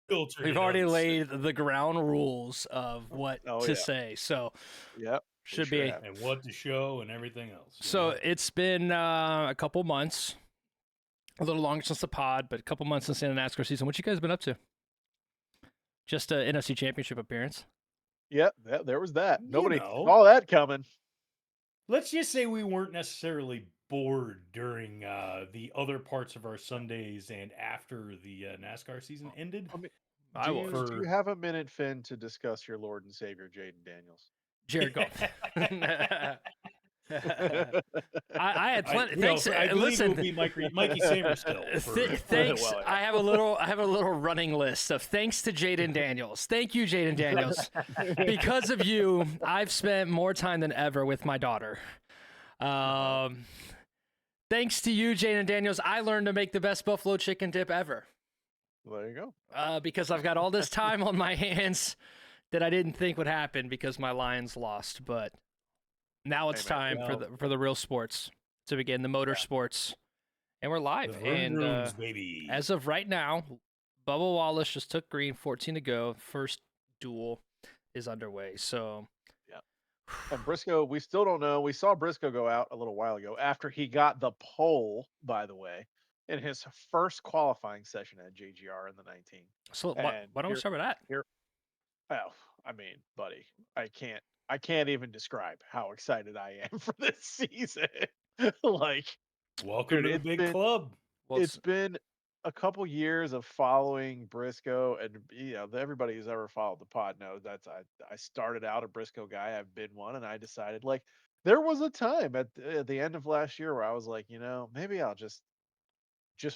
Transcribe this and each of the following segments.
filtered We've it already out. laid the ground rules of what to say. So Yep. should sure be. have. And what to show and everything else. So it's been a couple months, a little longer since the pod, but a couple months since the end of NASCAR season. What you guys been up to? Just an NFC Championship appearance. Yep, there was that. You Nobody know. saw that coming. Let's just say we weren't necessarily bored during the other parts of our Sundays and after the NASCAR season ended. I mean, I do was. you have a minute, Finn, to discuss your Lord and Savior, Jaden Daniels? Jared Goff. I had plenty. You know, Thanks. I believe it would Listen, be Mikey Samerstill. thanks. Well, yeah. I have a little running list of thanks to Jaden Daniels. Thank you, Jaden Daniels. Because of you, I've spent more time than ever with my daughter. Thanks to you, Jaden Daniels, I learned to make the best buffalo chicken dip ever. There you go. Because I've got all this time on my hands that I didn't think would happen because my Lions lost. But now it's time for the real sports to begin, the motorsports. And we're live. And rooms, baby. As of right now, Bubba Wallace just took green, 14 to go. First duel is underway. So, yeah. And Briscoe, we still don't know. We saw Briscoe go out a little while ago after he got the pole, by the way, in his first qualifying session at JGR in the 19. So why don't we start with that? Oh, I mean, buddy, I can't even describe how excited I am for this season. Like, welcome to the big club. Well, it's been a couple years of following Briscoe, and everybody who's ever followed the pod knows that's I started out a Briscoe guy. I've been one, and I decided like there was a time at the end of last year where I was like, maybe I'll just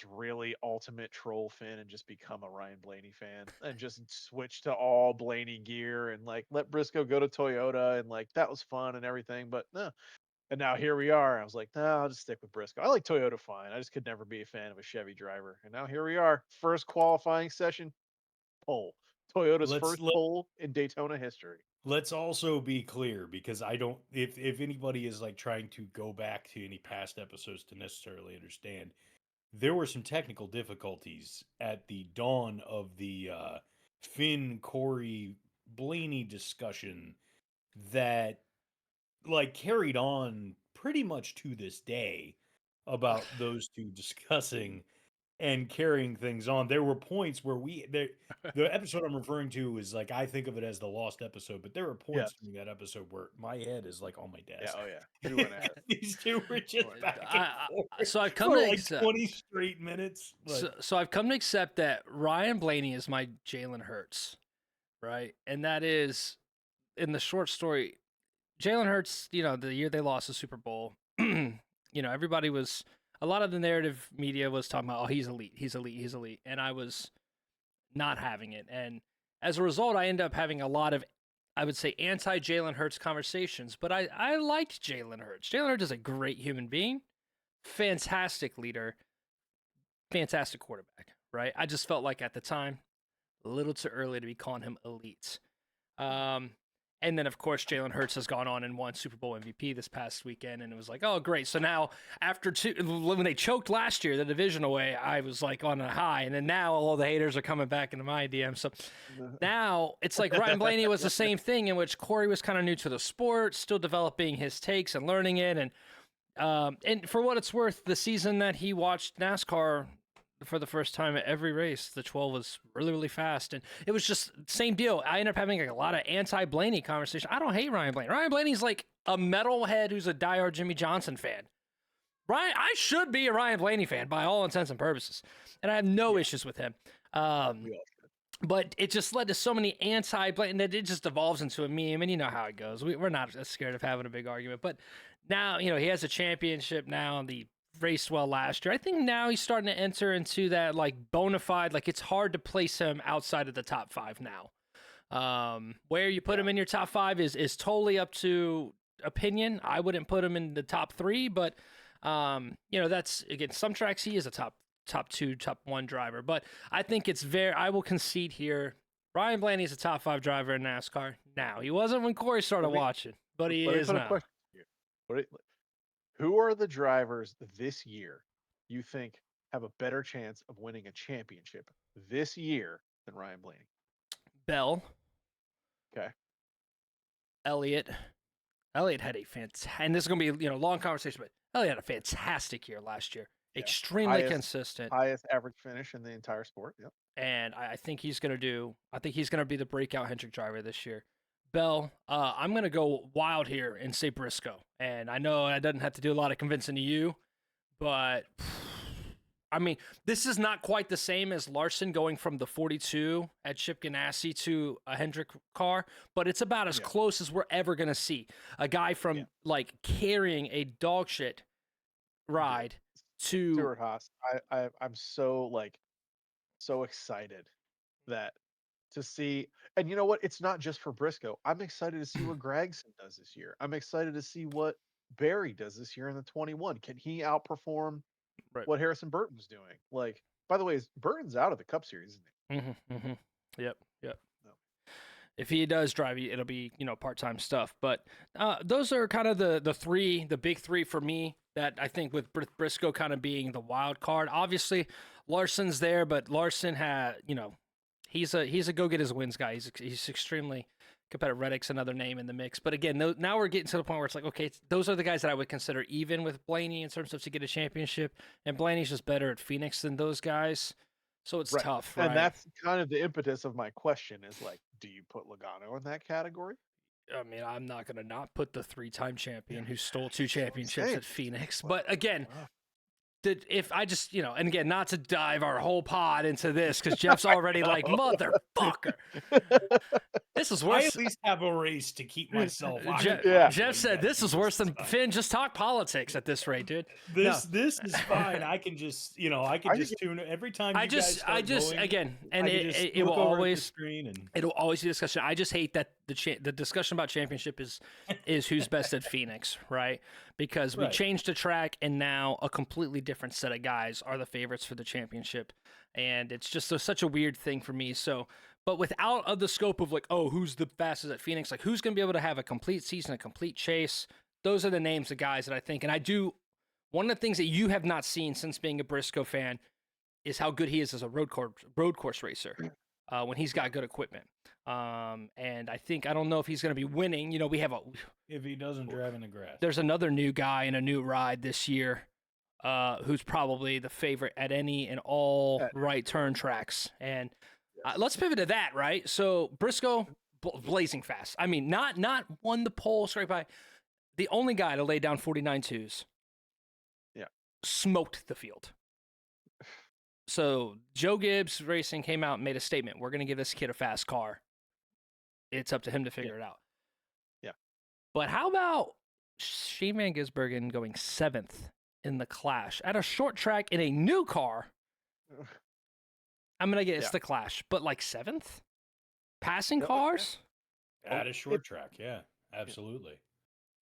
really ultimate troll Finn and just become a Ryan Blaney fan and just switch to all Blaney gear and like let Briscoe go to Toyota, and like that was fun and everything, but no. And now here we are. I was like, no, I'll just stick with Briscoe. I like Toyota fine. I just could never be a fan of a Chevy driver. And now here we are. First qualifying session, pole. Toyota's first pole in Daytona history. Let's also be clear, because I don't, if anybody is like trying to go back to any past episodes to necessarily understand, there were some technical difficulties at the dawn of the Finn, Corey, Blaney discussion that like carried on pretty much to this day about those two discussing and carrying things on. There were points where the episode I'm referring to is like, I think of it as the lost episode, but there were points during that episode where my head is like on my desk. Yeah, oh yeah. We went at it. These two were just back and forth so I've come for to like accept, 20 straight minutes. Like, so I've come to accept that Ryan Blaney is my Jalen Hurts, right? And that is, in the short story, Jalen Hurts, the year they lost the Super Bowl, everybody was, a lot of the narrative media was talking about, oh, he's elite, he's elite, he's elite. And I was not having it. And as a result, I ended up having a lot of, I would say, anti-Jalen Hurts conversations. But I liked Jalen Hurts. Jalen Hurts is a great human being, fantastic leader, fantastic quarterback, right? I just felt like at the time, a little too early to be calling him elite. And then, of course, Jalen Hurts has gone on and won Super Bowl MVP this past weekend. And it was like, oh, great. So now, when they choked last year, the division away, I was like on a high. And then now all the haters are coming back into my DM. So now it's like Ryan Blaney was the same thing, in which Corey was kind of new to the sport, still developing his takes and learning it. And for what it's worth, the season that he watched NASCAR for the first time at every race, the 12 was really, really fast. And it was just same deal. I ended up having like a lot of anti-Blaney conversation. I don't hate Ryan Blaney. Ryan Blaney's like a metalhead who's a diehard Jimmy Johnson fan. I should be a Ryan Blaney fan by all intents and purposes. And I have no issues with him. But it just led to so many anti-Blaney that it just evolves into a meme. And you know how it goes. We're not scared of having a big argument. But now, he has a championship now. The raced well last year. I think now he's starting to enter into that like bona fide, like it's hard to place him outside of the top 5 now. Where you put him in your top 5 is totally up to opinion. I wouldn't put him in the top 3, but that's, again, some tracks he is a top 2, top 1 driver, but I think I will concede here. Ryan Blaney is a top 5 driver in NASCAR now. He wasn't when Corey started watching, but he is now. Who are the drivers this year you think have a better chance of winning a championship this year than Ryan Blaney? Bell, Okay. Elliott. Elliott had a fantastic, and this is going to be, long conversation, but Elliott had a fantastic year last year. Yeah. Extremely consistent. Highest average finish in the entire sport. Yep. And I think he's going to be the breakout Hendrick driver this year. Bell, I'm going to go wild here and say Briscoe. And I know I doesn't have to do a lot of convincing to you, but I mean, this is not quite the same as Larson going from the 42 at Chip Ganassi to a Hendrick car, but it's about as close as we're ever going to see. A guy from like carrying a dog shit ride to Stuart Haas. I'm so excited that to see, and you know what? It's not just for Briscoe. I'm excited to see what Gregson does this year. I'm excited to see what Barry does this year in the 21. Can he outperform what Harrison Burton's doing? Like, by the way, Burton's out of the Cup Series, isn't he? Yep. No. If he does drive, it'll be part-time stuff. But those are kind of the big three for me. That I think with Briscoe kind of being the wild card. Obviously, Larson's there, but Larson he's a go get his wins guy. He's extremely competitive. Reddick's another name in the mix. But again, now we're getting to the point where it's like, okay, those are the guys that I would consider even with Blaney in terms of to get a championship. And Blaney's just better at Phoenix than those guys. So it's tough, right? And that's kind of the impetus of my question is like, do you put Logano in that category? I mean, I'm not going to not put the 3-time champion who stole 2 championships at Phoenix. But again, if I just, and again, not to dive our whole pod into this because Jeff's already like, motherfucker. This is worse. I at least have a race to keep myself. Jeff said this is worse than Finn. Just talk politics at this rate, dude. This is fine. I can just tune every time. I just again, and it will always it'll always be discussion. I just hate that the discussion about championship is who's best at Phoenix, right? Because we changed the track and now a completely different set of guys are the favorites for the championship, and it's just such a weird thing for me. So. But without of the scope of like, oh, who's the fastest at Phoenix? Like, who's going to be able to have a complete season, a complete chase? Those are the names of guys that I think. And I do. One of the things that you have not seen since being a Briscoe fan is how good he is as a road course racer when he's got good equipment. And I don't know if he's going to be winning. We have if he doesn't drive in the grass. There's another new guy in a new ride this year who's probably the favorite at any and all right turn tracks. And let's pivot to that, right? So Briscoe, blazing fast. I mean, not won the pole straight by. The only guy to lay down 49.2s. Yeah. Smoked the field. So Joe Gibbs Racing came out and made a statement. We're going to give this kid a fast car. It's up to him to figure it out. Yeah. But how about Shane Van Gisbergen going 7th in the Clash at a short track in a new car? I'm going to get it's the Clash, but like 7th? Passing cars? At a short track, yeah, absolutely.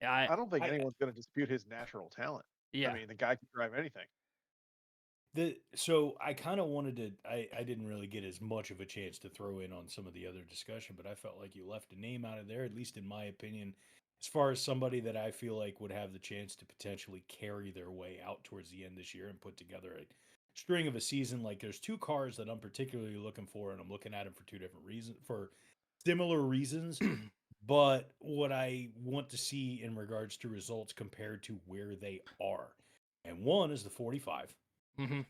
I don't think anyone's going to dispute his natural talent. Yeah. I mean, the guy can drive anything. So I kind of wanted to, I didn't really get as much of a chance to throw in on some of the other discussion, but I felt like you left a name out of there, at least in my opinion, as far as somebody that I feel like would have the chance to potentially carry their way out towards the end this year and put together a string of a season. Like there's 2 cars that I'm particularly looking for, and I'm looking at them for 2 different reasons, for similar reasons. But what I want to see in regards to results compared to where they are, and one is the 45,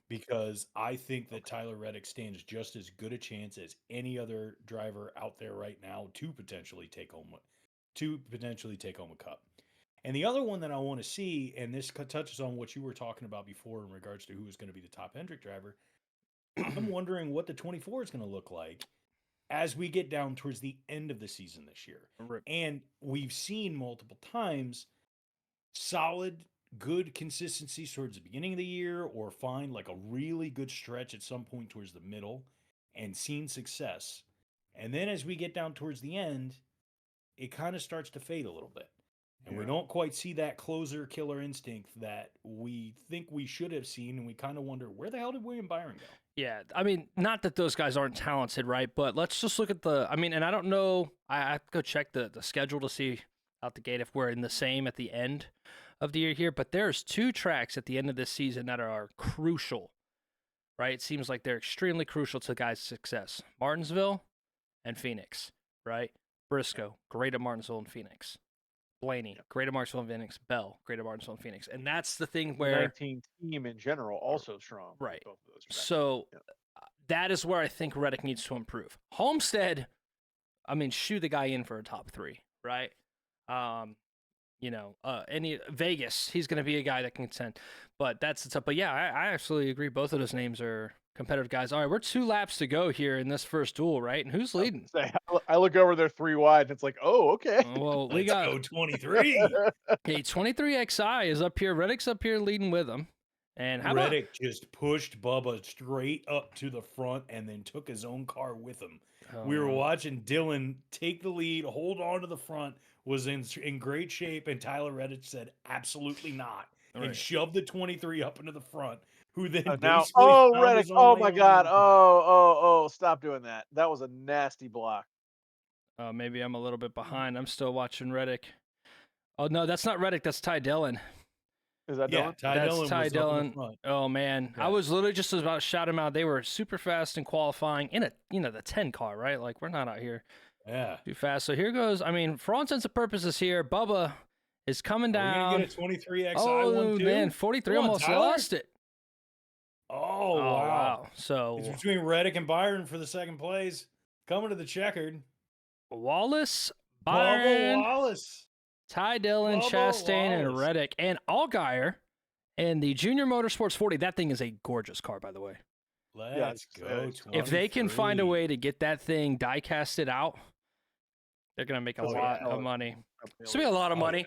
because I think that Tyler Reddick stands just as good a chance as any other driver out there right now to potentially take home a cup. And the other one that I want to see, and this touches on what you were talking about before in regards to who is going to be the top Hendrick driver, I'm wondering what the 24 is going to look like as we get down towards the end of the season this year. And we've seen multiple times solid, good consistency towards the beginning of the year, or find like a really good stretch at some point towards the middle and seen success. And then as we get down towards the end, it kind of starts to fade a little bit. And we don't quite see that closer killer instinct that we think we should have seen. And we kind of wonder, where the hell did William Byron go? Yeah. I mean, not that those guys aren't talented, right? But let's just look at and I don't know. I have to go check the schedule to see out the gate if we're in the same at the end of the year here. But there's 2 tracks at the end of this season that are crucial right? It seems like they're extremely crucial to the guys' success. Martinsville and Phoenix, right? Briscoe, great at Martinsville and Phoenix. Blaney, Yeah. great at Martinsville and Phoenix. Bell, great at Martinsville and Phoenix. And that's the thing The where 19 team in general also strong. in right. Both of those tracks. So Yeah. that is where I think Reddick needs to improve. Homestead, I mean, shoe the guy in for a top 3, right? Any Vegas, he's going to be a guy that can contend. But that's the tough. But yeah, I absolutely agree. Both of those names are competitive guys. All right, we're 2 laps to go here in this first duel, right? And who's leading? I look over there 3 wide, and it's like, oh, okay. Well, we Let's got go 23. okay. 23XI is up here. Reddick's up here leading with him. And how about Reddick just pushed Bubba straight up to the front and then took his own car with him. We were watching Dylan take the lead, hold on to the front, was in great shape, and Tyler Reddick said absolutely not, and shoved the 23 up into the front, who then now, basically found Reddick, his own oh lane my on God, the inside. stop doing that. That was a nasty block. maybe I'm a little bit behind. I'm still watching Reddick. Oh no, that's not Reddick. That's Ty Dillon. Is that Yeah, Dylan? Ty That's Dillon Ty was up in the Dillon. front. Oh man, Yeah. I was literally just about to shout him out. They were super fast in qualifying in the 10 car, right? Like we're not out here Yeah. too fast. So here goes. I mean, for all intents and purposes, here Bubba is coming Are we down. gonna get a 23XI Oh one too? man, 43 Come on, almost Tyler. lost it. Oh, wow. So It's between Reddick and Byron for the second place. Coming to the checkered. Wallace, Bubba Byron, Wallace. Ty Dillon, Bubba Chastain, and Wallace. Reddick, and Allgaier, and the Junior Motorsports 40. That thing is a gorgeous car, by the way. Let's go. If they can find a way to get that thing die casted out, they're gonna make a lot of money. It's gonna be a lot of money.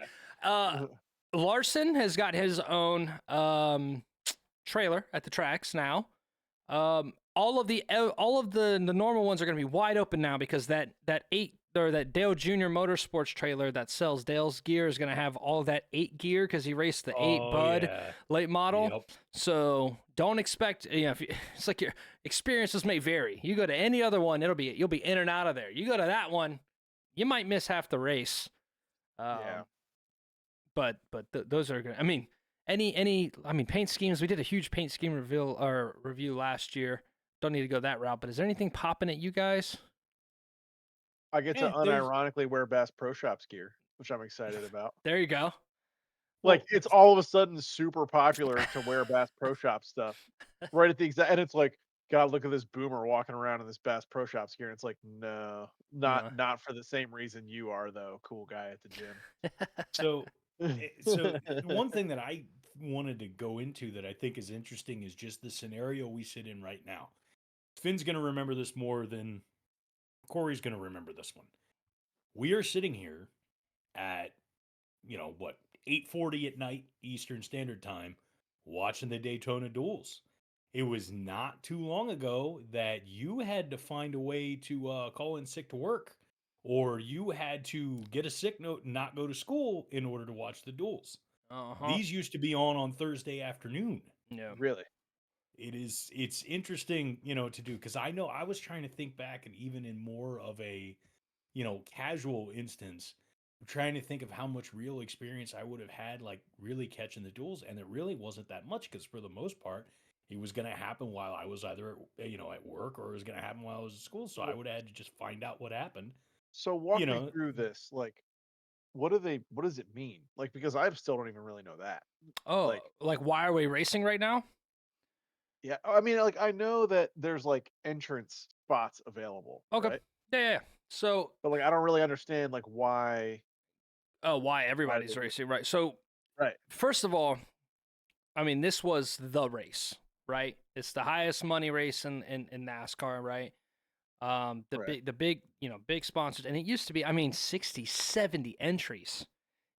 Larson has got his own trailer at the tracks now. All of the normal ones are gonna be wide open now because that Dale Junior Motorsports trailer that sells Dale's gear is gonna have all that 8 gear because he raced the 8 Bud late model. Yep. So don't expect it's like your experiences may vary. You go to any other one, you'll be in and out of there. You go to that one, you might miss half the race. But those are good. I mean, paint schemes. We did a huge paint scheme review last year. Don't need to go that route. But is there anything popping at you guys? I get to unironically wear Bass Pro Shops gear, which I'm excited about. There you go. Like it's all of a sudden super popular to wear Bass Pro Shop stuff. Right at the exact, and it's like, God, look at this boomer walking around in this Bass Pro Shops gear. And it's like, no, not for the same reason you are though, cool guy at the gym. So one thing that I wanted to go into that I think is interesting is just the scenario we sit in right now. Finn's going to remember this more than Corey's going to remember this one. We are sitting here at, 8:40 at night Eastern Standard Time watching the Daytona duels. It was not too long ago that you had to find a way to call in sick to work, or you had to get a sick note and not go to school in order to watch the duels. These used to be on Thursday afternoon. Yeah. Really? It's interesting, to do, because I know I was trying to think back, and even in more of a, casual instance, I'm trying to think of how much real experience I would have had, like really catching the duels, and it really wasn't that much, because for the most part, it was going to happen while I was either, at work, or it was going to happen while I was at school. So I would have had to just find out what happened. So walk me through this. Like, what does it mean? Like, because I still don't even really know that. Oh, like why are we racing right now? Yeah, I mean, like I know that there's like entrance spots available. Okay. Right? Yeah. So, but like I don't really understand like why. Oh, why everybody's racing, right? So, right. First of all, I mean, this was the race, right? It's the highest money race in NASCAR, right? The big sponsors, and it used to be, 60, 70 entries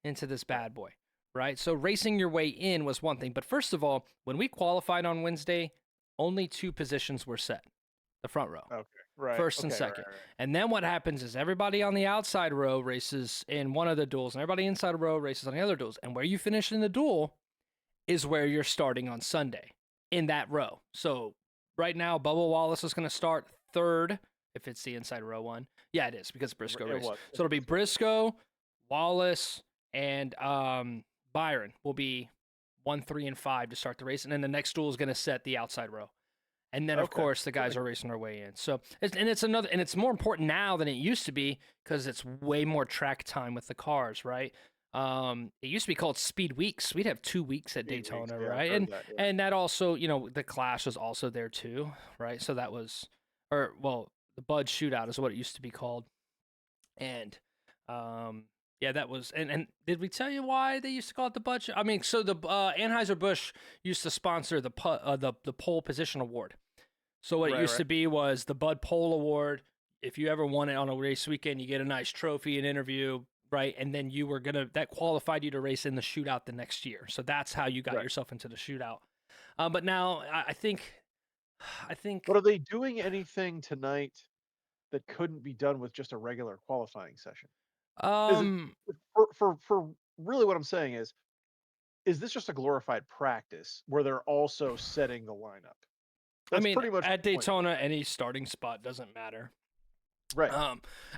into this bad boy, right? So racing your way in was one thing, but first of all, when we qualified on Wednesday, only 2 positions were set, the front row. Okay. Right. First and second. Right. And then what happens is everybody on the outside row races in one of the duels, and everybody inside a row races on the other duels. And where you finish in the duel is where you're starting on Sunday in that row. So right now, Bubba Wallace is going to start 3rd if it's the inside row one. Yeah, it is because Briscoe race. So it'll be Briscoe, Wallace, and Byron will be 1, 3, and 5 to start the race. And then the next duel is going to set the outside row. And then, of Okay. course, the guys are racing their way in. So, it's more important now than it used to be because it's way more track time with the cars, right? It used to be called Speed Weeks. We'd have 2 weeks at Speed weeks, Daytona, yeah, I've right? heard that. Yeah. And that also, the Clash was also there too, right? So that was, or well, the Bud Shootout is what it used to be called, and yeah, that was. And did we tell you why they used to call it the Bud? I mean, so the Anheuser Busch used to sponsor the pole position award. So what it used to be was the Bud Pole Award. If you ever won it on a race weekend, you get a nice trophy and interview, right? And then that qualified you to race in the shootout the next year. So that's how you got yourself into the shootout. But now I think, But are they doing anything tonight that couldn't be done with just a regular qualifying session? Is it um, for really what I'm saying is this just a glorified practice where they're also setting the lineup? I That's mean, pretty much at the point. Daytona, any starting spot doesn't matter. Right.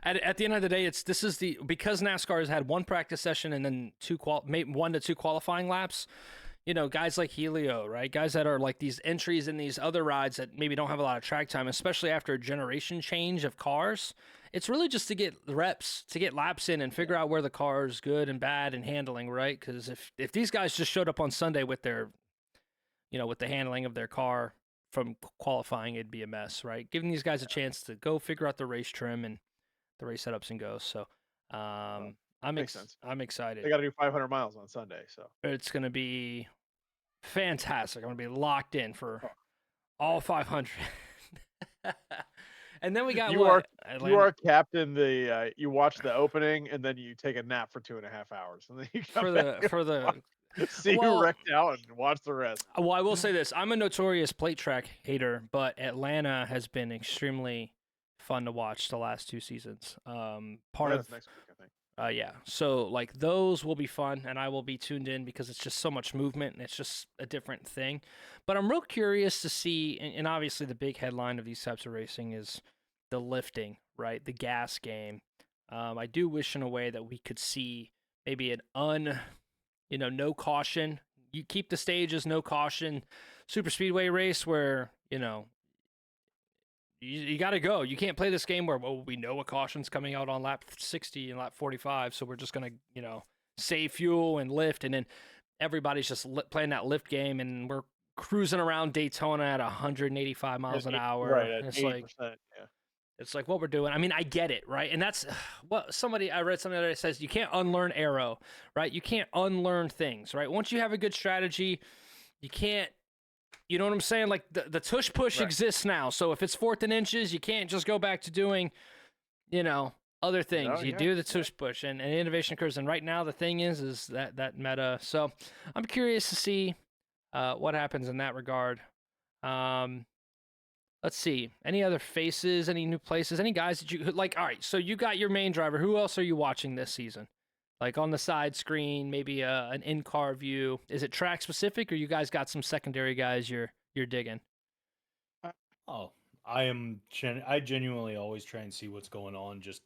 At the end of the day, because NASCAR has had one practice session and then 1 to 2 qualifying laps. Guys like Helio, right? Guys that are like these entries in these other rides that maybe don't have a lot of track time, especially after a generation change of cars. It's really just to get reps, to get laps in and figure out where the car is good and bad and handling, right? Because if these guys just showed up on Sunday with with the handling of their car from qualifying, it'd be a mess, right? Giving these guys a chance to go figure out the race trim and the race setups and go. So, Makes sense. I'm excited. They got to do 500 miles on Sunday, so It's going to be fantastic. I'm going to be locked in for all 500. And then we got you are captain. You watch the opening and then you take a nap for 2.5 hours, and then you come back for the see who wrecked out and watch the rest. Well, I will say this: I'm a notorious plate track hater, but Atlanta has been extremely fun to watch the last 2 seasons. Part of next week, I think. Yeah. So like those will be fun, and I will be tuned in because it's just so much movement and it's just a different thing. But I'm real curious to see, and obviously the big headline of these types of racing is the lifting, right? The gas game. I do wish in a way that we could see maybe no caution. You keep the stages, no caution, super speedway race where you got to go. You can't play this game where we know a caution's coming out on lap 60 and lap 45, so we're just gonna save fuel and lift, and then everybody's just playing that lift game, and we're cruising around Daytona at 185 miles an hour. Right, at It's 80%, like yeah. it's like what we're doing. I mean, I get it, right? And that's what I read something that says you can't unlearn arrow, right? You can't unlearn things, right? Once you have a good strategy, you can't. You know what I'm saying? Like the tush push exists now. So if it's 4th and inches, you can't just go back to doing, other things. You do the tush push and innovation occurs. And right now the thing is that meta. So I'm curious to see what happens in that regard. Let's see. Any other faces, any new places, any guys that you like? All right. So you got your main driver. Who else are you watching this season? Like on the side screen, maybe an in-car view. Is it track specific, or you guys got some secondary guys you're digging? Oh, I genuinely always try and see what's going on just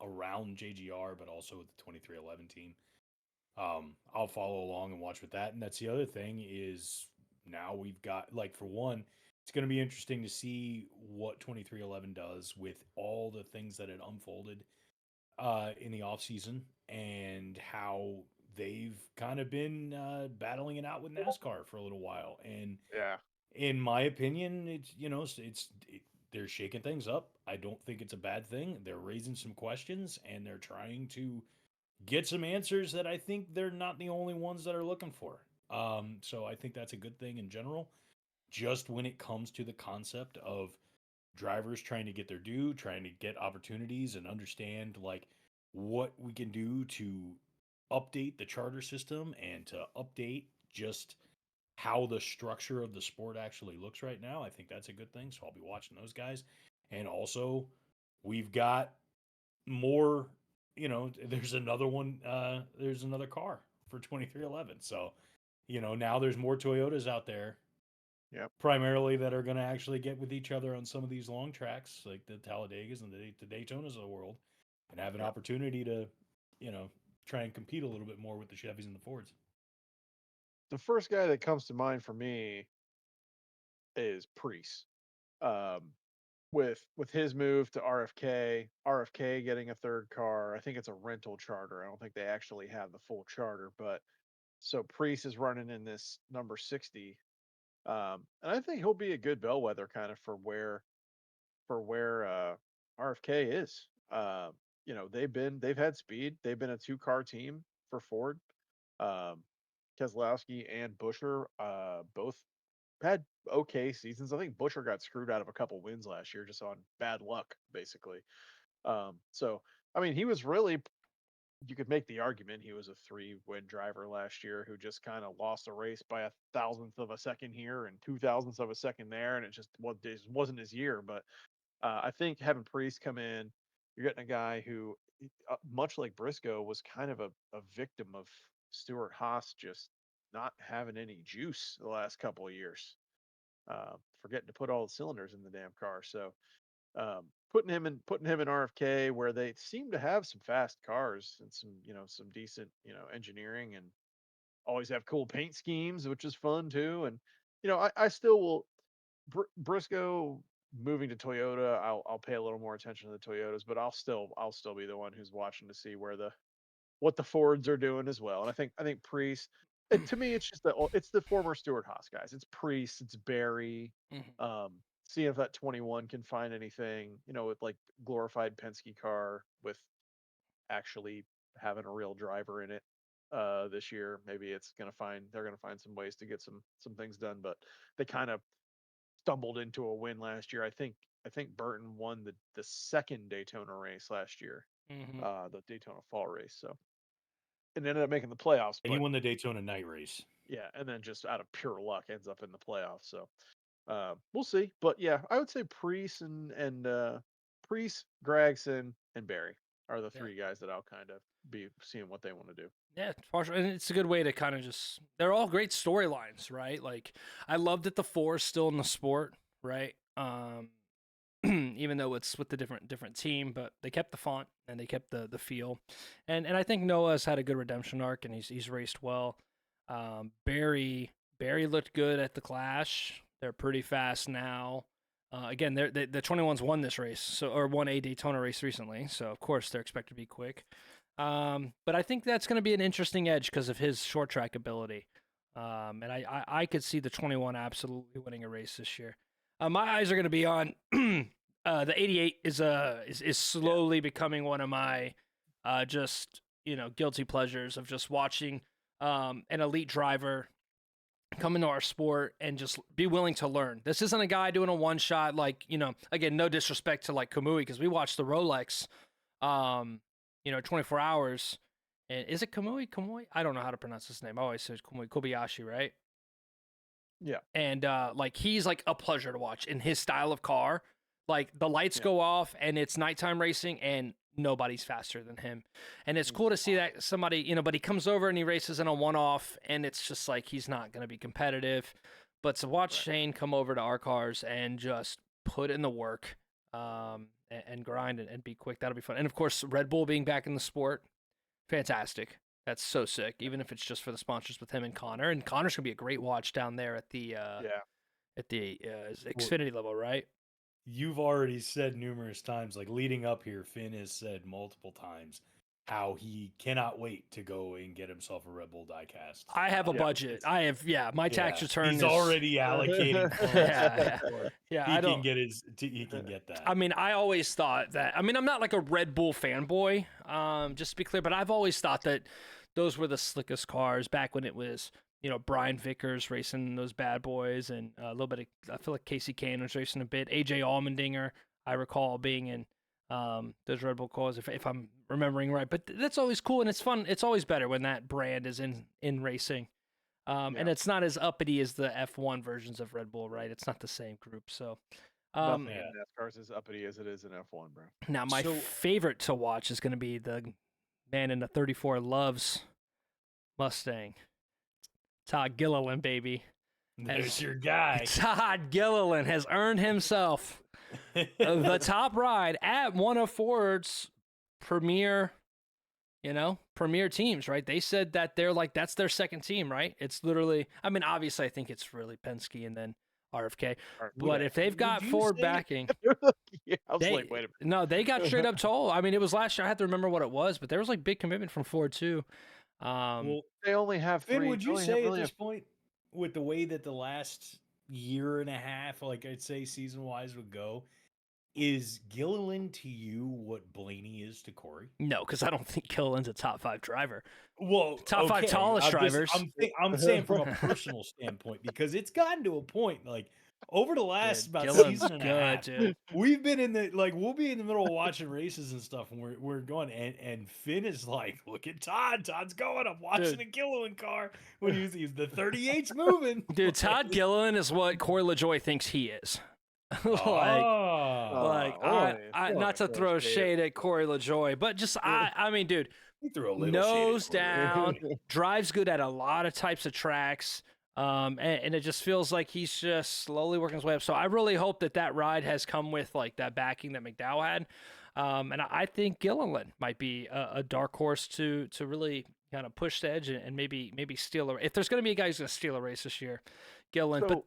around JGR, but also with the 2311 team. I'll follow along and watch with that. And that's the other thing is now we've got, like, for one, it's going to be interesting to see what 2311 does with all the things that had unfolded in the off season and how they've kind of been battling it out with NASCAR for a little while. And Yeah. in my opinion, they're shaking things up. I don't think it's a bad thing. They're raising some questions and they're trying to get some answers that I think they're not the only ones that are looking for. So I think that's a good thing in general. Just when it comes to the concept of drivers trying to get their due, trying to get opportunities and understand like what we can do to update the charter system and to update just how the structure of the sport actually looks right now. I think that's a good thing. So I'll be watching those guys. And also, we've got more, there's another one, there's another car for 2311. So, now there's more Toyotas out there. Yep. Primarily that are going to actually get with each other on some of these long tracks, like the Talladegas and the Daytonas of the world, and have an opportunity to, try and compete a little bit more with the Chevys and the Fords. The first guy that comes to mind for me is Priest. with his move to RFK getting a third car. I think it's a rental charter. I don't think they actually have the full charter, but so Priest is running in this number 60. And I think he'll be a good bellwether kind of for where RFK is. They've had speed. They've been a two-car team for Ford. Um, Keselowski and Busher both had okay seasons. I think Busher got screwed out of a couple wins last year just on bad luck, basically. So I mean, he was really, you could make the argument he was a 3-win driver last year who just kind of lost a race by a thousandth of a second here and 2 thousandths of a second there, and it just wasn't his year. But I think having Priest come in, you're getting a guy who, much like Briscoe, was kind of a victim of Stuart Haas just not having any juice the last couple of years, forgetting to put all the cylinders in the damn car. So putting him in RFK where they seem to have some fast cars and some decent engineering, and always have cool paint schemes, which is fun too. And I still will. Briscoe moving to Toyota, I'll pay a little more attention to the Toyotas, but I'll still be the one who's watching to see what the Fords are doing as well. And I think Priest, to me, it's the former Stuart Haas guys. It's Priest, it's Barry. Mhm. See if that 21 can find anything, with like glorified Penske car with actually having a real driver in it this year. Maybe they're gonna find some ways to get some things done, but they kind of stumbled into a win last year. I think Burton won the second Daytona race last year, Mhm. the Daytona Fall race. So, and ended up making the playoffs, And he but won the Daytona night race. yeah, and then just out of pure luck ends up in the playoffs. So we'll see. But yeah, I would say Priest, Gregson, and Barry are the Yeah. three guys that I'll kind of be seeing what they want to do. Yeah, it's partial, and it's a good way to kind of just. They're all great storylines, right? Like, I love that the four is still in the sport, right? Even though it's with the different team, but they kept the font and they kept the feel, and I think Noah's had a good redemption arc and he's raced well. Barry looked good at the Clash. They're pretty fast now. Again, the 21s won this race, or won a Daytona race recently, so of course they're expected to be quick. But I think that's going to be an interesting edge because of his short track ability. And I could see the 21 absolutely winning a race this year. My eyes are going to be on the 88 is slowly becoming one of my just guilty pleasures of just watching an elite driver come into our sport and just be willing to learn. This isn't a guy doing a one shot like, again, no disrespect to like Kamui, because we watched the Rolex 24 hours. And is it Kamui? Kamui? I don't know how to pronounce his name. I always say Kamui. Kobayashi, right? Yeah. And like he's like a pleasure to watch in his style of car. Like the lights go off and it's nighttime racing and nobody's faster than him. And it's cool to see that somebody, but he comes over and he races in a one-off and it's just like he's not going to be competitive. But to watch Shane come over to our cars and just put in the work and grind and be quick, that'll be fun. And of course, Red Bull being back in the sport, fantastic. That's so sick. Even if it's just for the sponsors with him and Connor. And Connor's gonna be a great watch down there at the Xfinity level, right? You've already said numerous times, like leading up here, Finn has said multiple times how he cannot wait to go and get himself a Red Bull diecast. I have a budget. I have, my tax return He's is already allocating funds. Yeah, he can get that. I mean, I always thought that. I mean, I'm not like a Red Bull fanboy, just to be clear, but I've always thought that those were the slickest cars back when it was, Brian Vickers racing those bad boys, and a little bit of, I feel like Casey Kane was racing a bit. AJ Allmendinger, I recall being in those Red Bull cars, if I'm remembering right. But that's always cool and it's fun. It's always better when that brand is in racing. And it's not as uppity as the F1 versions of Red Bull, right? It's not the same group. So nothing in NASCAR's as uppity as it is in F1, bro. now my favorite to watch is going to be the man in the 34 loves Mustang. Todd Gilliland, baby. There's your guy. Todd Gilliland has earned himself the top ride at one of Ford's premier teams, right? They said that they're like, that's their second team, right? It's literally, I mean, obviously I think it's really Penske and then RFK. Would But if they've got you Ford say- backing, Yeah, I was like, wait a minute. no, they got straight up told. I mean, it was last year. I have to remember what it was, but there was like big commitment from Ford too. well, They only have Finn, three. would they you only say at really this have- point, with the way that the last year and a half, like I'd say season wise would go, is Gilliland to you what Blaney is to Corey? No, because I don't think Killen's a top 5 driver. Well, Top 5 okay, tallest drivers. I'm saying from a personal standpoint because it's gotten to a point like over the last about Gillen's season and a good, half, dude. we've been in the like we'll be in the middle of watching races and stuff, and we're going and Finn is like, look at Todd, Todd's going. I'm watching Dude. a Gilliland car when he's the 38's moving. Dude, Todd Gilliland is what Corey LaJoy thinks he is. like, Ah, I not to throw shade at Corey LaJoy, but just I mean, dude, he threw a little nose shade at Corey. down, drives good at a lot of types of tracks. And it just feels like he's just slowly working his way up. So I really hope that ride has come with like that backing that McDowell had. And I think Gilliland might be a dark horse to really kind of push the edge and maybe steal a. If there's going to be a guy who's going to steal a race this year, Gilliland. So,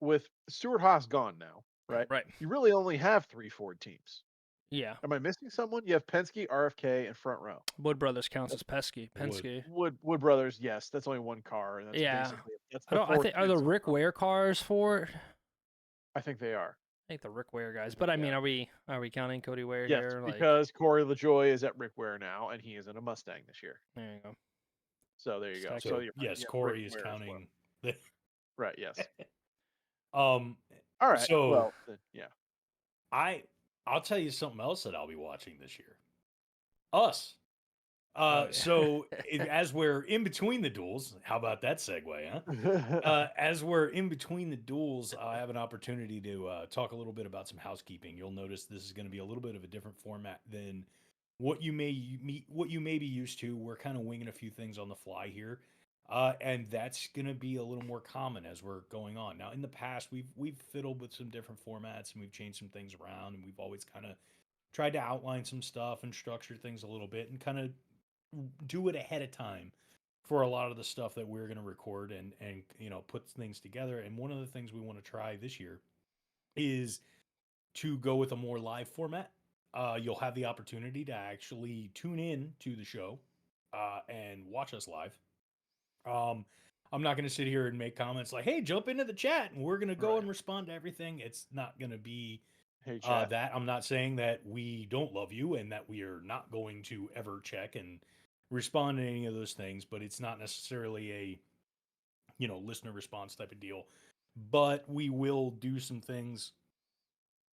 with Stuart Haas gone now, right? Right. You really only have 3 Ford teams. Yeah. Am I missing someone? You have Penske, RFK, and Front Row. Wood Brothers counts as Penske. Wood Brothers, yes, that's only one car, and that's basically that's the I think are the fourth Rick Ware cars for it? I think they are. I think the Rick Ware guys, but I mean, are we counting Cody Ware Yes, here? because Corey LaJoy is at Rick Ware now, and he is in a Mustang this year. There you go. So there you go. So you're yes, right. Corey Rick is Ware as counting. well. Right. Yes. All right. So well, then, yeah. I'll tell you something else that I'll be watching this year. Us. Yeah. So as we're in between the duels, how about that segue, huh? As we're in between the duels, I have an opportunity to talk a little bit about some housekeeping. You'll notice this is going to be a little bit of a different format than what you may be used to. We're kind of winging a few things on the fly here. And that's going to be a little more common as we're going on. Now, in the past, we've fiddled with some different formats and we've changed some things around, and we've always kind of tried to outline some stuff and structure things a little bit and kind of do it ahead of time for a lot of the stuff that we're going to record and put things together. And one of the things we want to try this year is to go with a more live format. You'll have the opportunity to actually tune in to the show and watch us live. I'm not going to sit here and make comments like, "Hey, jump into the chat," and we're going to go and respond to everything. It's not going to be that. I'm not saying that we don't love you and that we are not going to ever check and respond to any of those things, but it's not necessarily a listener response type of deal. But we will do some things.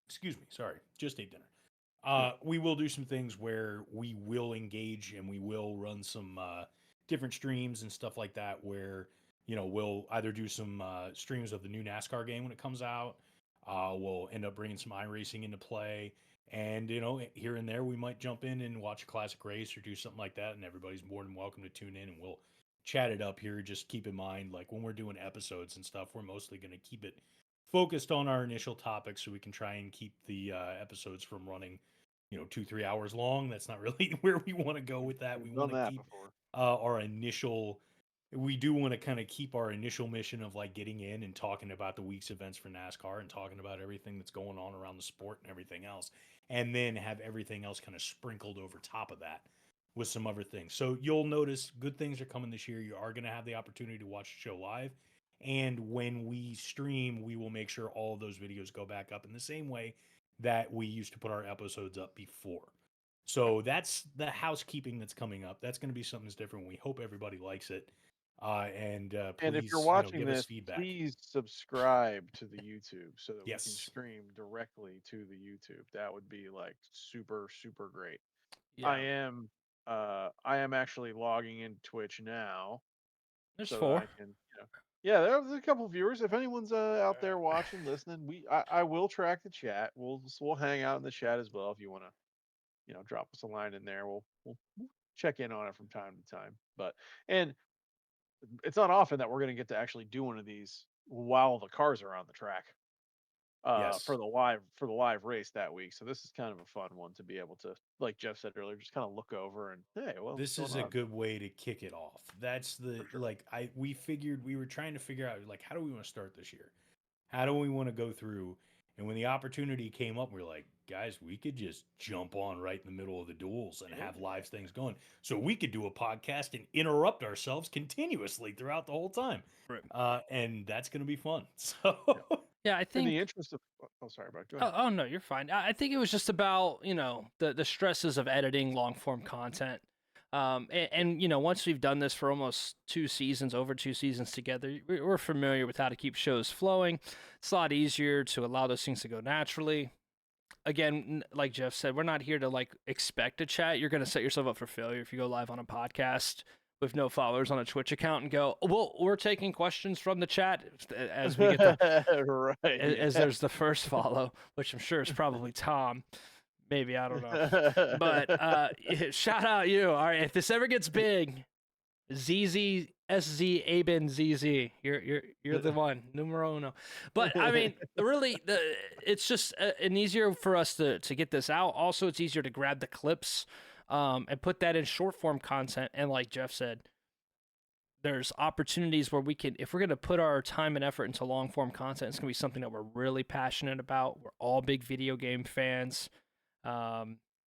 Excuse me, sorry, just ate dinner. We will do some things where we will engage and we will run some different streams and stuff like that where we'll either do some streams of the new NASCAR game when it comes out. We'll end up bringing some iRacing into play, and here and there we might jump in and watch a classic race or do something like that, and everybody's more than welcome to tune in and we'll chat it up here. Just keep in mind, like when we're doing episodes and stuff, we're mostly going to keep it focused on our initial topics so we can try and keep the episodes from running 2-3 hours long. That's not really where we want to go with that. We want to keep our initial, we do want to kind of keep our initial mission of like getting in and talking about the week's events for NASCAR and talking about everything that's going on around the sport and everything else, and then have everything else kind of sprinkled over top of that with some other things. So you'll notice good things are coming this year. You are going to have the opportunity to watch the show live, and when we stream, we will make sure all of those videos go back up in the same way that we used to put our episodes up before. So that's the housekeeping that's coming up. That's going to be something that's different. We hope everybody likes it. And please, if you're watching give this, us feedback. please subscribe to the YouTube so that we can Yes. stream directly to the YouTube. That would be like super, super great. Yeah. I am actually logging in Twitch now. There's so 4. that I can, yeah, there's a couple viewers. If anyone's out there watching, listening, I will track the chat. We'll hang out in the chat as well if you want to, drop us a line in there. We'll check in on it from time to time. And it's not often that we're going to get to actually do one of these while the cars are on the track. Yes. for the live race that week. So this is kind of a fun one to be able to, like Jeff said earlier, just kind of look over and hey, well, what's This going is a on? good way to kick it off. That's the For sure. we were trying to figure out like how do we want to start this year? How do we want to go through? And when the opportunity came up, we are like, guys, we could just jump on right in the middle of the duels and have live things going. So we could do a podcast and interrupt ourselves continuously throughout the whole time. Right. And that's going to be fun. So Yeah, I In the think. interest of, oh, sorry, Mark, go ahead. Oh no, you're fine. I think it was just about the stresses of editing long form content. And once we've done this for almost over 2 seasons together, we're familiar with how to keep shows flowing. It's a lot easier to allow those things to go naturally. Again, like Jeff said, we're not here to like expect a chat. You're going to set yourself up for failure if you go live on a podcast with no followers on a Twitch account and go, well, we're taking questions from the chat as we get the right, as there's the first follow, which I'm sure is probably Tom. Maybe, I don't know. But shout out you. All right, if this ever gets big, ZZ SZ Aben ZZ, you're the one, numero uno. But I mean, really, it's just an easier for us to get this out. Also, it's easier to grab the clips and put that in short form content. And like Jeff said, there's opportunities where we can, if we're going to put our time and effort into long form content, it's going to be something that we're really passionate about. We're all big video game fans.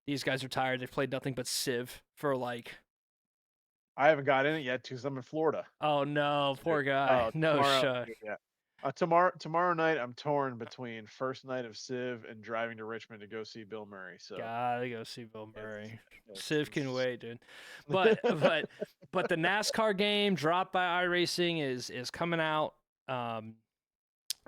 These guys are tired. They've played nothing but Civ for like. I haven't got in it yet because I'm in Florida. Oh no, poor guy. No shot. Yeah. Tomorrow night I'm torn between first night of Civ and driving to Richmond to go see Bill Murray. So gotta go see Bill Murray. It's- Civ can wait, dude. But the NASCAR game dropped by iRacing is coming out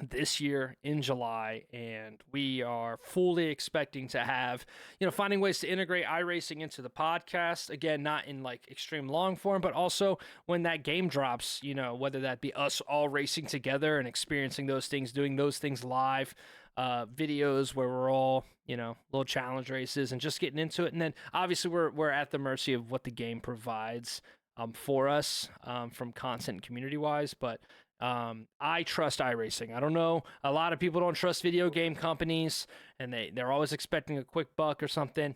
this year in July, and we are fully expecting to have, finding ways to integrate iRacing into the podcast. Again, not in like extreme long form, but also when that game drops, whether that be us all racing together and experiencing those things, doing those things live, videos where we're all, little challenge races and just getting into it. And then obviously we're at the mercy of what the game provides for us from content community wise, but I trust iRacing. I don't know. A lot of people don't trust video game companies, and they're always expecting a quick buck or something.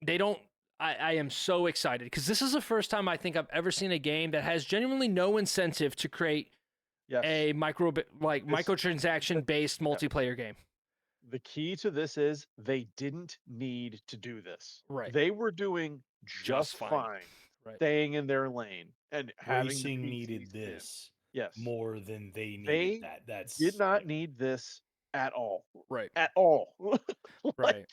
They don't. I am so excited because this is the first time I think I've ever seen a game that has genuinely no incentive to create a microtransaction based multiplayer game. The key to this is they didn't need to do this. Right. They were doing just fine. Right. Staying in their lane and having racing needed this more than they needed that. That's did not need this at all. Right. At all. Right.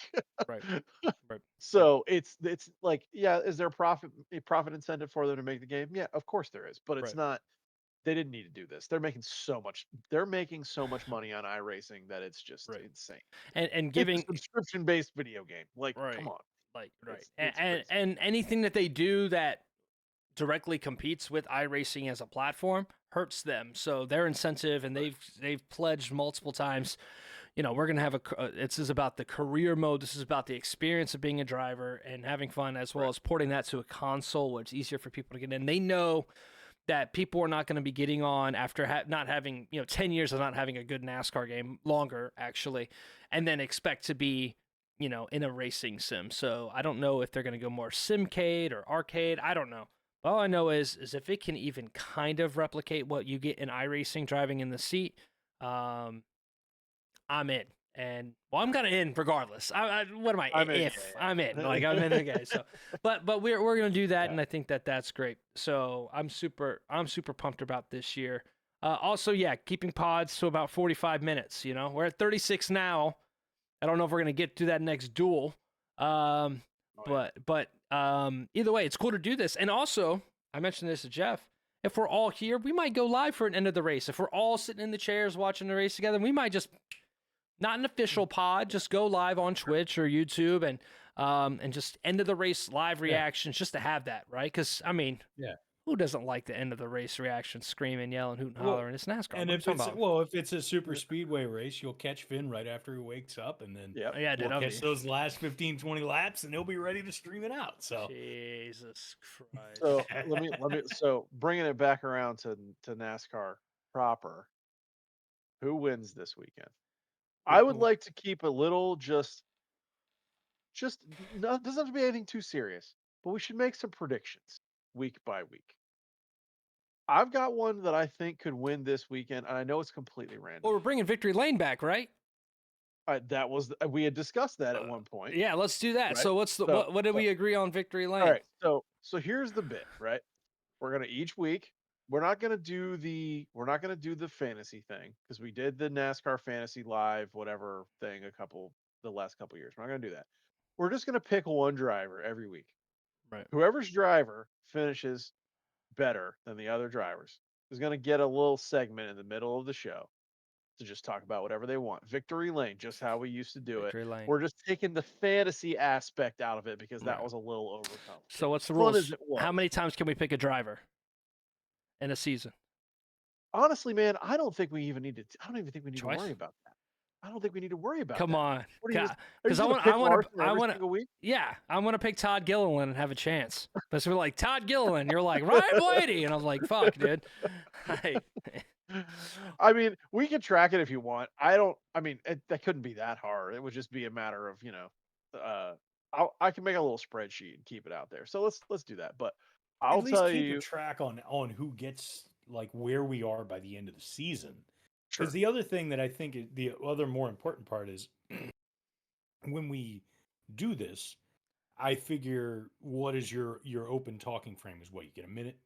So it's like, yeah, is there a profit incentive for them to make the game? Yeah, of course there is, but it's not. They didn't need to do this. They're making so much money on iRacing that it's just insane. And giving subscription based video game. Like, come on. Like, and anything that they do that directly competes with iRacing as a platform hurts them. So their incentive, and they've pledged multiple times, we're gonna have this is about the career mode. This is about the experience of being a driver and having fun, as well as porting that to a console where it's easier for people to get in. They know that people are not going to be getting on after not having 10 years of not having a good NASCAR game, longer actually, and then expect to be in a racing sim. So I don't know if they're going to go more simcade or arcade. I don't know. All I know is if it can even kind of replicate what you get in iRacing driving in the seat, I'm in. And well, I'm gonna in regardless. What am I? I'm in. I'm in. Like I'm in the game. So, but we're gonna do that, and I think that's great. So I'm super pumped about this year. Also, keeping pods to about 45 minutes. We're at 36 now. I don't know if we're gonna get to that next duel. But either way, it's cool to do this. And also, I mentioned this to Jeff. If we're all here, we might go live for an end of the race. If we're all sitting in the chairs watching the race together, we might just. Not an official pod, just go live on Twitch or YouTube and just end of the race live reactions just to have that, right? Because who doesn't like the end of the race reaction, screaming, yelling, hooting, hollering? It's NASCAR. And if it's a super speedway race, you'll catch Finn right after he wakes up, and then we'll catch those last 15, 20 laps, and he'll be ready to stream it out. So Jesus Christ. So let me. So bringing it back around to NASCAR proper. who wins this weekend. Who- I would who- like to keep a little just no, doesn't have to be anything too serious, but we should make some predictions week by week. I've got one that I think could win this weekend, and I know it's completely random. Well, we're bringing Victory Lane back, right? That was we had discussed that at one point. Yeah, let's do that. Right? So what's the So, what did we agree on Victory Lane? all right, so here's the bit, right? We're gonna each week. We're not gonna do the fantasy thing because we did the NASCAR fantasy live whatever thing the last couple years. We're not gonna do that. We're just gonna pick one driver every week. Right. Whoever's driver finishes better than the other drivers is gonna get a little segment in the middle of the show to just talk about whatever they want. Victory lane, just how we used to do Victory it. Lane. We're just taking the fantasy aspect out of it because that Yeah. was a little overcomplicated. So what's the Fun rules? as it was. How many times can we pick a driver in a season? Honestly, man, I don't think we even need to. I don't even think we need Twice? to worry about that. I don't think we need to worry about Come that. on, What are you because just gonna pick Larson every single week? Yeah, I want to pick Todd Gilliland and have a chance. But we're like Todd Gilliland, you're like Ryan Blaney, and I was like, fuck, dude. I mean, we can track it if you want. I don't. I mean, that couldn't be that hard. It would just be a matter of I can make a little spreadsheet and keep it out there. So let's do that. But I'll At least tell keep you, a track on who gets like where we are by the end of the season. sure. Because the other thing that I think the other more important part is when we do this, I figure what is your open talking frame is what you get a minute.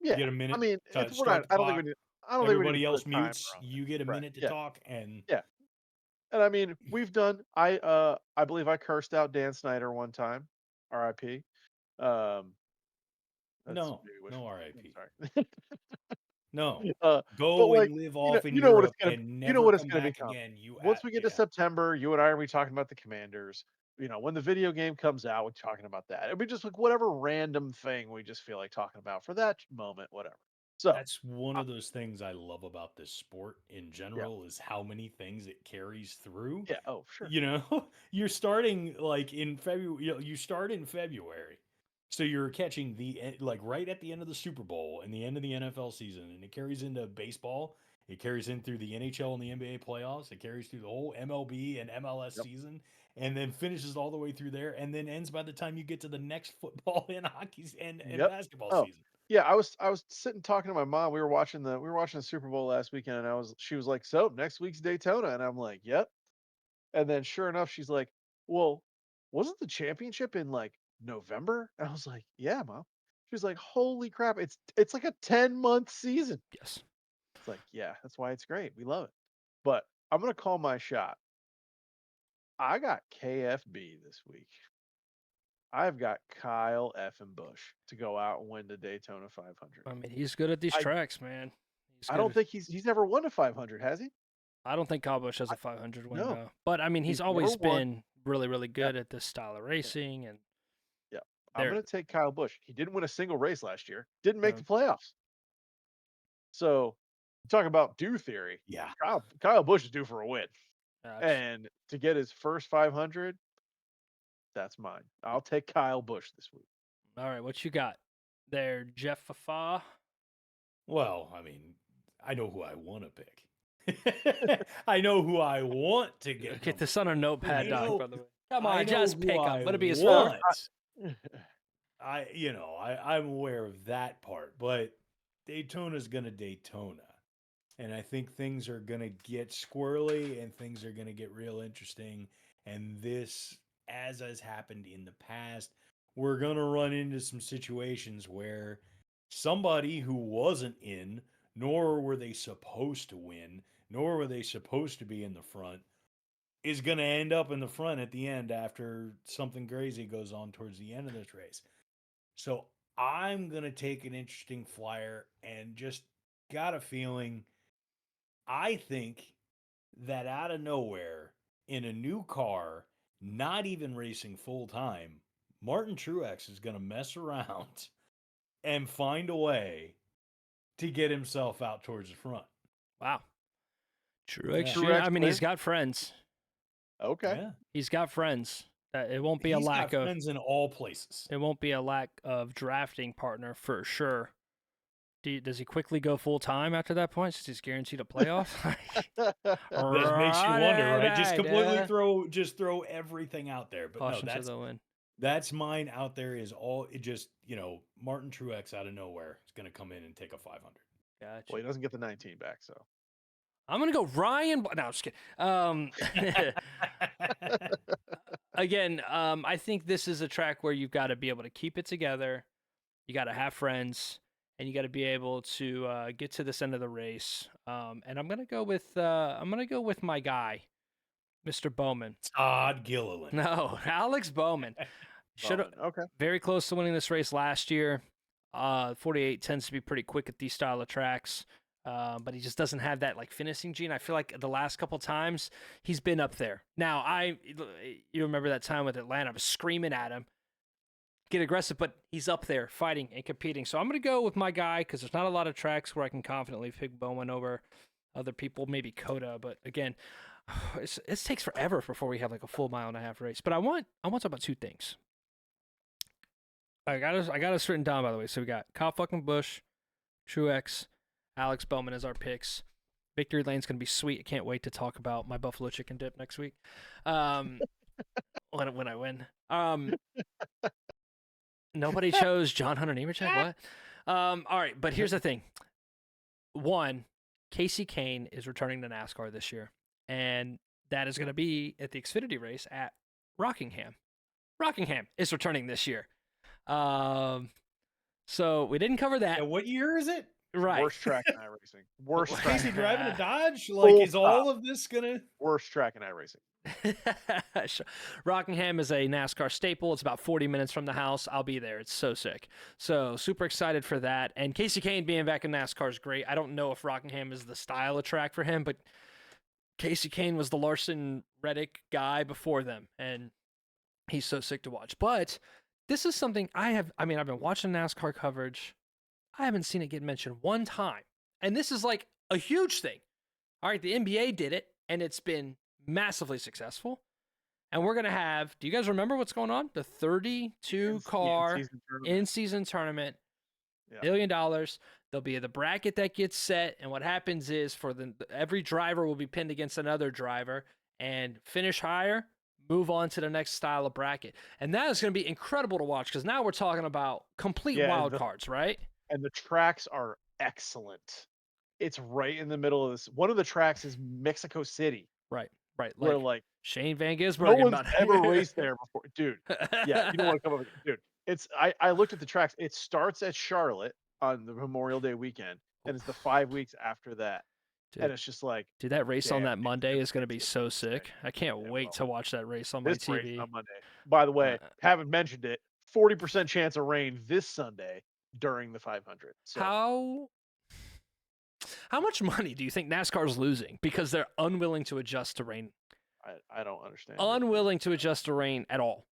You Yeah. get a I minute mean, to we're not. start the I don't think we clock. need. I don't think we need Everybody to put else a timer mutes. on You get a there. Right. minute to Yeah. talk, and Yeah. And I mean, we've done. I believe I cursed out Dan Snyder one time. R.I.P. Um, that's no, maybe no I'm RIP, sorry. no. But Go like, and live off in you know what it's Europe gonna, and you know never what it's come gonna back become. again. You Once we get to yeah. September, you and I are gonna be talking about the Commanders. When the video game comes out, we're talking about that. It'll be just like whatever random thing we just feel like talking about for that moment, whatever. So, That's one uh, of those things I love about this sport in yeah, general is how many things it carries through. yeah. Oh, sure. You know, you're starting like in February, you start in February. So you're catching like right at the end of the Super Bowl and the end of the NFL season, and it carries into baseball. It carries in through the NHL and the NBA playoffs. It carries through the whole MLB and MLS Yep. season, and then finishes all the way through there, and then ends by the time you get to the next football and hockey and Yep. basketball Oh, season. yeah. I was sitting talking to my mom. We were watching the Super Bowl last weekend, and she was like, "So next week's Daytona," and I'm like, "Yep." And then sure enough, she's like, "Well, wasn't the championship in like November?" And I was like, "Yeah, mom." She's like, "Holy crap, it's like a 10-month season." Yes. It's like, "Yeah, that's why it's great. We love it." But I'm gonna call my shot. I got KFB this week. I've got Kyle F. and Busch to go out and win the Daytona 500. I mean, he's good at these I tracks, man. He's I good. don't think he's never won a 500, has he? I don't think Kyle Busch has I, a 500 no, window, but I mean, he's he's never always won. been really, really Yeah, good at this style of yeah, racing, and yeah. I'm there. gonna take Kyle Busch. He didn't win a single race last year. Didn't make Uh, the playoffs. So, talk about due theory. Yeah. Kyle Busch is due for a win, abs- and to get his first 500, that's mine. I'll take Kyle Busch this week. all right, what you got there, Jeff Fafa? Well, I mean, I know who I want to pick. I know who I want to get. Get Number this on a notepad, I Doc. know, By the way, come I on, know just who pick I him. Let it be his Well, fourth. want. I'm aware of that part, but Daytona's gonna Daytona, and I think things are gonna get squirrely and things are gonna get real interesting. And this, as has happened in the past, we're gonna run into some situations where somebody who wasn't in, nor were they supposed to win, nor were they supposed to be in the front, is going to end up in the front at the end after something crazy goes on towards the end of this race. So I'm going to take an interesting flyer and just got a feeling. I think that out of nowhere, in a new car, not even racing full time, Martin Truex is going to mess around and find a way to get himself out towards the front. Wow, Truex. Yeah. Jr. I mean, he's wins? got friends. Okay. Yeah. He's got friends. It won't be a He's lack got of. friends in all places. It won't be a lack of drafting partner for sure. Does he quickly go full time after that point since he's guaranteed a playoff? That makes you wonder, right? Just completely Yeah. throw everything out there. But no, Caution to the wind. that's mine out there is all it just, Martin Truex out of nowhere is going to come in and take a 500. Gotcha. Well, he doesn't get the 19 back, so. I'm gonna go Ryan. No, I'm just kidding. Again, I think this is a track where you've got to be able to keep it together. You got to have friends, and you got to be able to get to this end of the race. And I'm gonna go with my guy, Mr. Bowman. Todd Gilliland. No, Alex Bowman. Okay. Very close to winning this race last year. 48 tends to be pretty quick at these style of tracks. But he just doesn't have that like finishing gene. I feel like the last couple times he's been up there. Now you remember that time with Atlanta? I was screaming at him, get aggressive, but he's up there fighting and competing. So I'm gonna go with my guy because there's not a lot of tracks where I can confidently pick Bowman over other people. Maybe Coda, but again, it takes forever before we have like a full 1.5 mile race. But I want to talk about two things. I got us written down by the way. So we got Kyle fucking Busch, Truex, Alex Bowman as our picks. Victory Lane's going to be sweet. I can't wait to talk about my buffalo chicken dip next week. When I win. Nobody chose John Hunter Nemechek. What? All right, but here's the thing. One, Casey Kane is returning to NASCAR this year, and that is going to be at the Xfinity race at Rockingham. Rockingham is returning this year. So we didn't cover that. Yeah, what year is it? Right. Worst track in iRacing. Worst track. Casey driving a Dodge? Full Like, is stop. all of this gonna? Worst track in iRacing. Rockingham is a NASCAR staple. It's about 40 minutes from the house. I'll be there. It's so sick. So super excited for that. And Casey Kane being back in NASCAR is great. I don't know if Rockingham is the style of track for him, but Casey Kane was the Larson Reddick guy before them, and he's so sick to watch. But this is something I've been watching NASCAR coverage. I haven't seen it get mentioned one time. And this is like a huge thing. All right, the NBA did it, and it's been massively successful. And we're going to have, do you guys remember what's going on? The 32-car in-season tournament, $1 billion. There'll be the bracket that gets set, and what happens is every driver will be pinned against another driver, and finish higher, move on to the next style of bracket. And that is going to be incredible to watch because now we're talking about complete wild cards, right? And the tracks are excellent. It's right in the middle of this. One of the tracks is Mexico City. Right. Where like Shane Van Gisbergen. No one's ever raced there before. Dude. Yeah, you don't want to come over. Dude. I looked at the tracks. It starts at Charlotte on the Memorial Day weekend, and it's the 5 weeks after that. Dude, and it's just like, dude, that race on that Monday is going to be so sick. I can't wait to watch that race on my TV. Race on Monday. By the way, haven't mentioned it. 40% chance of rain this Sunday during the 500. So how much money do you think NASCAR's losing because they're unwilling to adjust to rain? I don't understand. Unwilling to adjust to rain at all.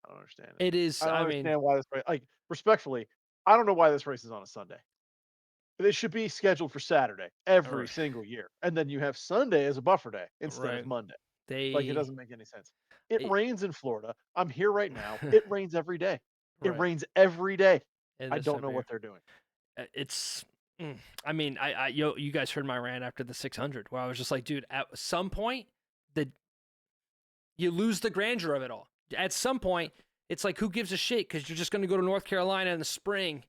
I don't understand it. It is. I don't understand why this race. Like, respectfully, I don't know why this race is on a Sunday. But it should be scheduled for Saturday every single year, and then you have Sunday as a buffer day instead of Monday. Like, it doesn't make any sense. It rains in Florida. I'm here right now. It rains every day. It rains every day. I don't know what they're doing. It's. I mean, you guys heard my rant after the 600, where I was just like, dude, at some point, you lose the grandeur of it all. At some point, it's like, who gives a shit? Because you're just going to go to North Carolina in the spring.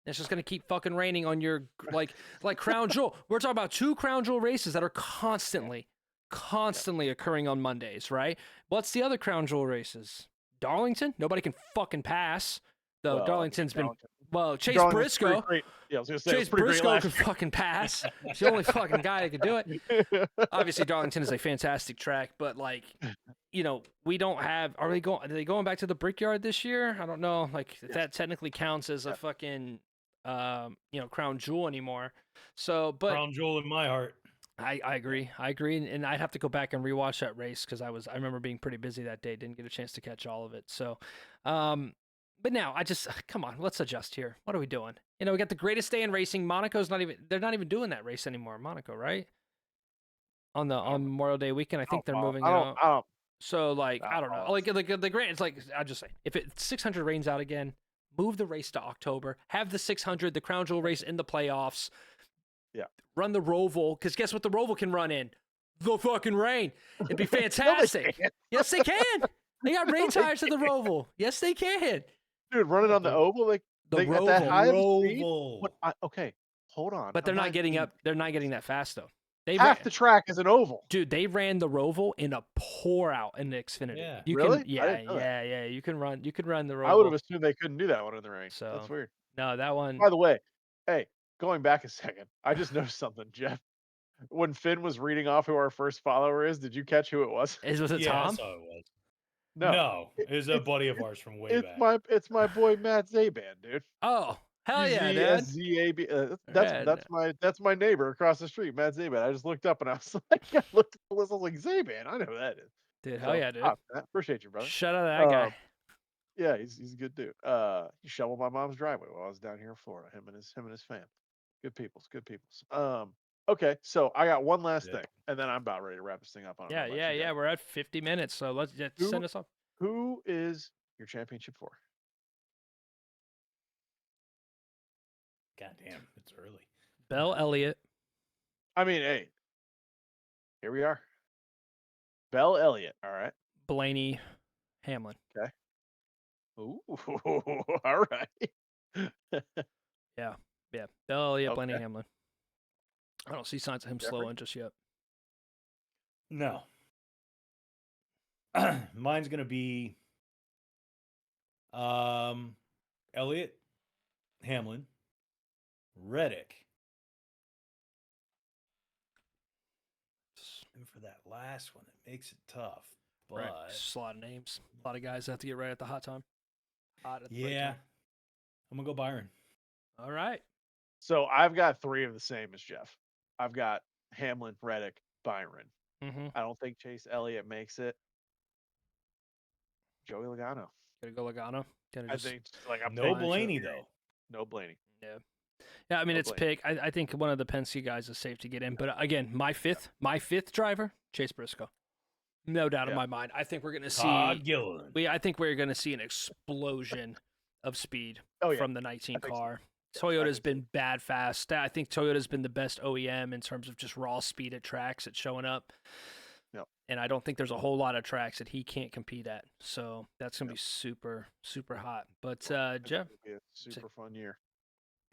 And it's just going to keep fucking raining on your like Crown Jewel. We're talking about 2 Crown Jewel races that are constantly occurring on Mondays, right? What's the other Crown Jewel races? Darlington? Nobody can fucking pass. Though Darlington's been. Well, Chase Briscoe. Yeah, I was gonna say Chase Briscoe can fucking pass. He's the only fucking guy that can do it. Obviously, Darlington is a fantastic track, but like, we don't have. Are they going back to the Brickyard this year? I don't know. Like, if that technically counts as a fucking, Crown Jewel anymore. So, but Crown Jewel in my heart. I agree, and I'd have to go back and rewatch that race because I remember being pretty busy that day, didn't get a chance to catch all of it. So, but now come on, let's adjust here. What are we doing? We got the greatest day in racing. They're not even doing that race anymore in Monaco, right? On Memorial Day weekend, I think they're moving it out. So like, I don't know. Like the grand, it's like, I'll just say, if 600 rains out again, Move the race to October. Have the 600, the Crown Jewel race in the playoffs. Yeah. Run the Roval, because guess what the Roval can run in? The fucking rain. It'd be No, they fantastic. can't. Yes, they can. They got rain No, they tires to the Roval. Yes, they can. Dude, running on the oval, like The they at that Roval. high of a speed. Roval. Okay, hold on. But they're I'm not getting being- up. They're not getting that fast though. They Half the track is an oval. dude, they ran the Roval in a pour out in the Xfinity. Yeah. You Really? can, I yeah, didn't know that. yeah. You can run the Roval. I would have assumed they couldn't do that one in the rain. So That's weird. no, that one. By the way, hey, going back a second, I just noticed something, Jeff. When Finn was reading off who our first follower is, did you catch who it was? Was it Yeah, Tom? I saw it was. No, No, it was a buddy of ours from way back. it's my boy Matt Zaban, dude. Oh, hell yeah, dude. Z-A-B. Rad. That's my neighbor across the street, Matt Zaban. I just looked up and I was like, I looked at the list, I was like, Zaban, I know who that is. Dude, hell yeah, dude. Matt, appreciate you, brother. Shout out to that guy. Yeah, he's a good dude. He shoveled my mom's driveway while I was down here in Florida. Him and his fam. Good peoples. Okay, so I got one last thing, and then I'm about ready to wrap this thing up. I don't know about you guys. We're at 50 minutes, so let's send us off. Who is your championship for? God damn, it's early. Bell Elliott. I mean, hey, here we are. Bell Elliott. All right. Blaney, Hamlin. Ooh, all right. Yeah. Bell Elliott, Blaney, Okay. Hamlin. I don't see signs of him Jeffrey? slowing just yet. No. Mine's gonna be Elliott, Hamlin, Reddick. And for that last one, it makes it tough. But Right. Just a lot of names. A lot of guys have to get right at the hot time. Hot at the right yeah, time. I'm gonna go Byron. All right. So I've got three of the same as Jeff. I've got Hamlin, Reddick, Byron. Mm-hmm. I don't think Chase Elliott makes it. Joey Logano. Gotta go Logano. I think like I'm No taking Blaney Joey. though. No Blaney. Yeah, I mean No it's Blaney. pick. I think one of the Penske guys is safe to get in, but again, my fifth driver, Chase Briscoe, no doubt in Yeah. my mind. I think we're gonna Todd see. Gilliland. I think we're gonna see an explosion of speed Oh yeah. from the 19 I think so. car. Yeah, I Toyota's think so. been bad fast. I think Toyota's been the best OEM in terms of just raw speed at tracks at showing up. Yep. And I don't think there's a whole lot of tracks that he can't compete at. So that's gonna Yep. be super, super hot. But I think Jeff, it'll be a super fun year.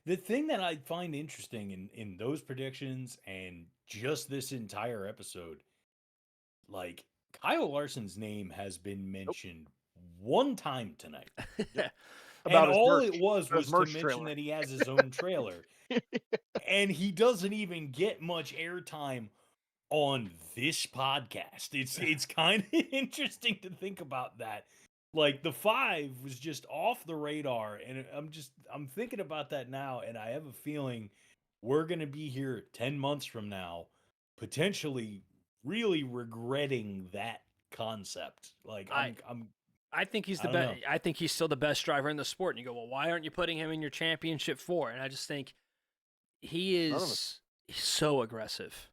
The thing that I find interesting in those predictions and just this entire episode, like Kyle Larson's name has been mentioned one time tonight. About and his all merch. it was About his to merch mention trailer. that he has his own trailer. And he doesn't even get much airtime on this podcast. It's kind of interesting to think about that. Like the 5 was just off the radar, and I'm thinking about that now, and I have a feeling we're gonna be here 10 months from now, potentially really regretting that concept. Like I think he's the I don't best. I think he's still the best driver in the sport. And you go, well, why aren't you putting him in your championship 4? And I just think he None of is so aggressive,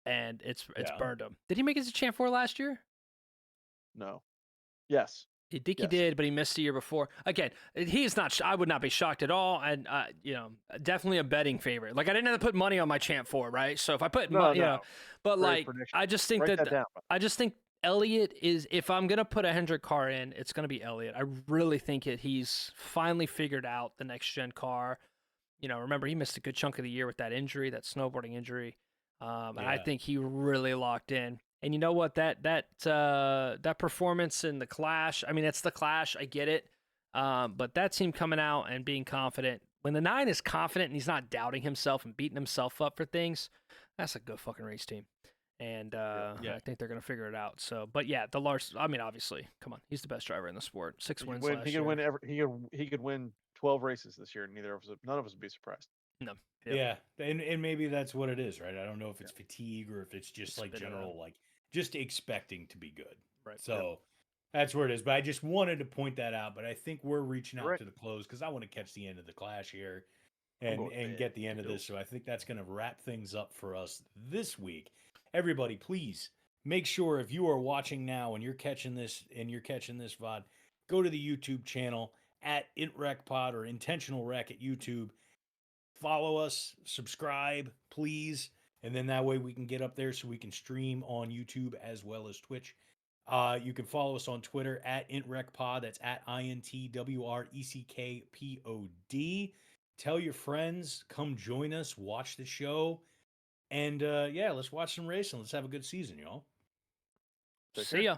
and it's Yeah. burned him. Did he make it to champ 4 last year? No. Yes. I think he Yes. did, but he missed the year before. Again, he's not. I would not be shocked at all, and definitely a betting favorite. Like I didn't have to put money on my champ 4, right? So if I put, No, you know, but Great like prediction. I just think Write that that down. I just think Elliott is. If I'm gonna put a Hendrick car in, it's gonna be Elliott. I really think he's finally figured out the next gen car. You know, remember he missed a good chunk of the year with that injury, that snowboarding injury, and I Yeah. think he really locked in. And you know what? That performance in the Clash. I mean, it's the Clash. I get it, but that team coming out and being confident. When the 9 is confident and he's not doubting himself and beating himself up for things, that's a good fucking race team. And Yeah. I think they're gonna figure it out. So, but yeah, the Lars. I mean, obviously, come on, he's the best driver in the sport. 6 He wins could win, last he year. could win he could win 12 races this year, and none of us would be surprised. No. Yeah, and maybe that's what it is, right? I don't know if it's fatigue or if it's just like Spit it out. general, like just expecting to be good. Right. So that's where it is. But I just wanted to point that out. But I think we're reaching out Right. to the close because I want to catch the end of the Clash here I'm and going to bed. get the end of this. So I think that's going to wrap things up for us this week. Everybody, please make sure if you are watching now and you're catching this VOD, go to the YouTube channel at IntWreckPod or Intentional Wreck at YouTube. Follow us, subscribe, please. And then that way we can get up there so we can stream on YouTube as well as Twitch. You can follow us on Twitter at IntWreckPod. That's at IntWreckPod. Tell your friends, come join us, watch the show. And yeah, let's watch some racing. Let's have a good season, y'all. Take See care. ya.